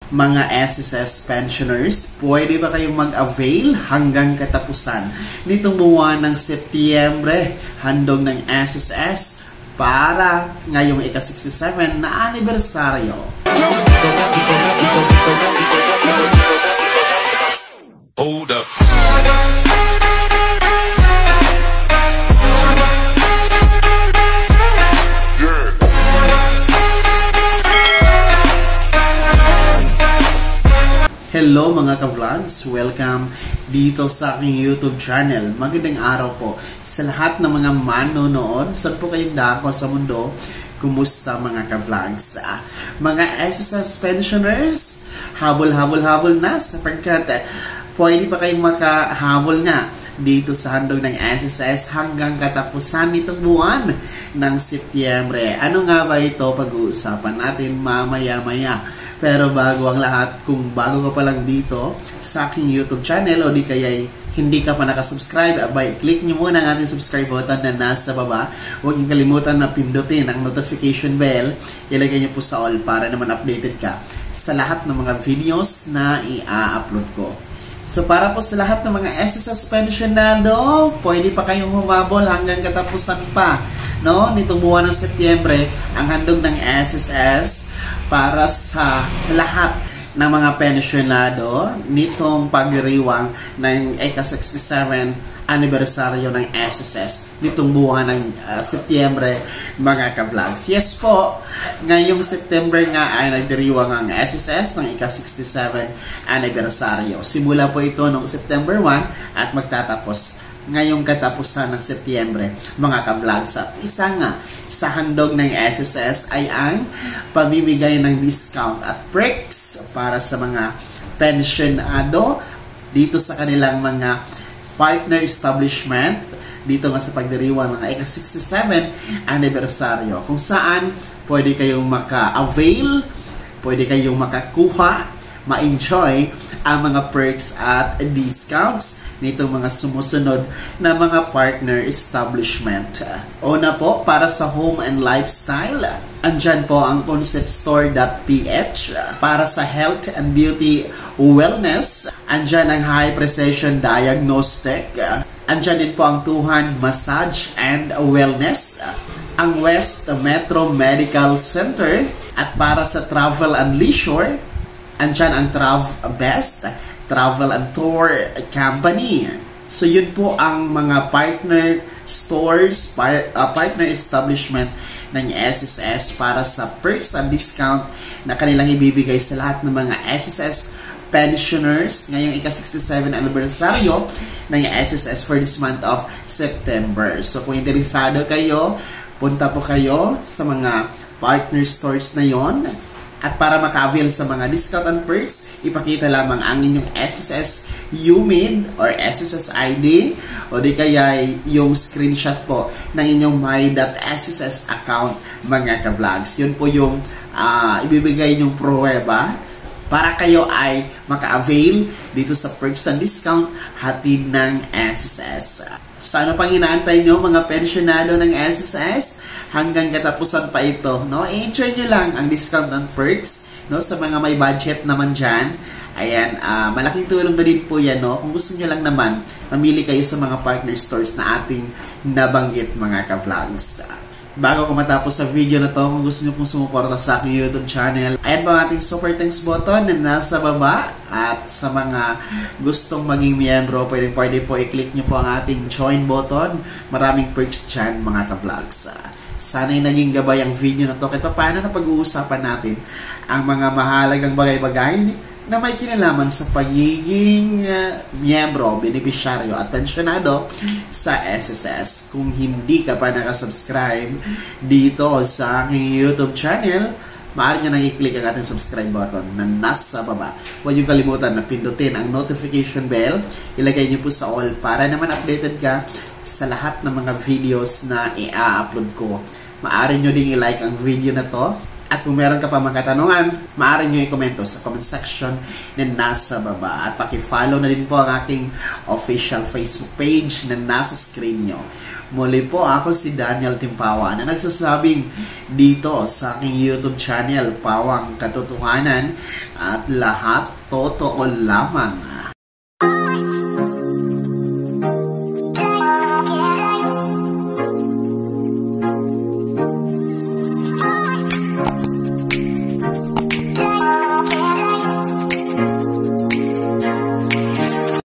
Mga SSS pensioners, pwede ba kayong mag-avail hanggang katapusan nitong buwan ng Setyembre? Handog ng SSS para ngayong ika-67 na anibersaryo. Hold up. Hello mga ka-vlogs! Welcome dito sa aking YouTube channel. Magandang araw po sa lahat ng mga manonood. Saan po kayong dako sa mundo? Kumusta mga ka-vlogs? Mga SSS pensioners, habol na sapagkat pwede pa kayong makahabol nga dito sa handog ng SSS hanggang katapusan nitong buwan ng Setyembre. Ano nga ba ito? Pag-uusapan natin mamaya-maya. Pero bago ang lahat, kung bago ka pa lang dito sa aking YouTube channel o di kaya hindi ka pa nakasubscribe, abay, click nyo muna ang ating subscribe button na nasa baba. Huwag nyo kalimutan na pindutin ang notification bell. Ilagay nyo po sa all para naman updated ka sa lahat ng mga videos na i-upload ko. So para po sa lahat ng mga SSS pensionado, pwede pa kayong humabol hanggang katapusan pa, no? Nitong buwan ng Setyembre, ang handog ng SSS para sa lahat ng mga pensionado nitong pagdiriwang ng ika-67 anibersaryo ng SSS nitong buwan ng Setyembre, mga ka-vlogs. Yes po, ngayong September nga ay nagdiriwang ang SSS ng ika-67 anibersaryo. Simula po ito noong September 1 at magtatapos ngayong katapusan ng Setyembre, mga ka-vlogs. At isa nga sa handog ng SSS ay ang pamimigay ng discount at perks para sa mga pensionado dito sa kanilang mga partner establishment dito nga sa pagdiriwang ng ika-67 anibersaryo, kung saan pwede kayong maka-avail, pwede kayong makakuha, ma-enjoy ang mga perks at discounts nitong mga sumusunod na mga partner establishment. Una po, para sa home and lifestyle, andyan po ang conceptstore.ph. Para sa health and beauty wellness, andyan ang high precision diagnostic. Andyan din po ang Tuhan Massage and Wellness, ang West Metro Medical Center. At para sa travel and leisure, andyan ang Best Travel and Tour Company. So yun po ang mga partner stores, partner establishment ng SSS para sa perks and discount na kanilang ibibigay sa lahat ng mga SSS pensioners ngayong ika-67 anibersaryo ng SSS for this month of September. So kung interesado kayo, punta po kayo sa mga partner stores na yon. At para maka-avail sa mga discount and perks, ipakita lamang ang inyong SSS UMID or SSS ID o di kaya yung screenshot po ng inyong my.sss account, mga ka-vlogs. Yun po yung ibibigay nyong pruweba para kayo ay maka-avail dito sa perks and discount hatid ng SSS. So ano pang inaantay nyo mga pensionado ng SSS? Hanggang katapusan pa ito, no? I-enjoy nyo lang ang discount and perks, no? Sa mga may budget naman dyan. Ayan, malaking tulong na din po yan, no? Kung gusto nyo lang naman, mamili kayo sa mga partner stores na ating nabanggit, mga ka-vlogs. Bago ko matapos sa video na to, kung gusto nyo pong sumuporta sa aking YouTube channel, ayan po ang ating super thanks button na nasa baba. At sa mga gustong maging miyembro, pwede po i-click nyo po ang ating join button. Maraming perks dyan, mga ka-vlogs. Sana'y naging gabay ang video na to kahit paano na pag-uusapan natin ang mga mahalagang bagay-bagay na may kinalaman sa pagiging miyembro, benepisyaryo at pensionado sa SSS. Kung hindi ka pa nakasubscribe dito sa aking YouTube channel, maaari nyo nang i-click ang ating subscribe button na nasa baba. Huwag nyo kalimutan na pindutin ang notification bell. Ilagay nyo po sa all para naman updated ka sa lahat ng mga videos na i-upload ko. Maaari nyo ding i-like ang video na to At kung meron ka pa mga katanungan, maaari nyo i-komento sa comment section na nasa baba. At paki-follow na din po ang aking official Facebook page na nasa screen nyo. Muli po, ako si Daniel Timpawa na nagsasabing dito sa aking YouTube channel, Pawang Katotohanan, at lahat totoo lamang.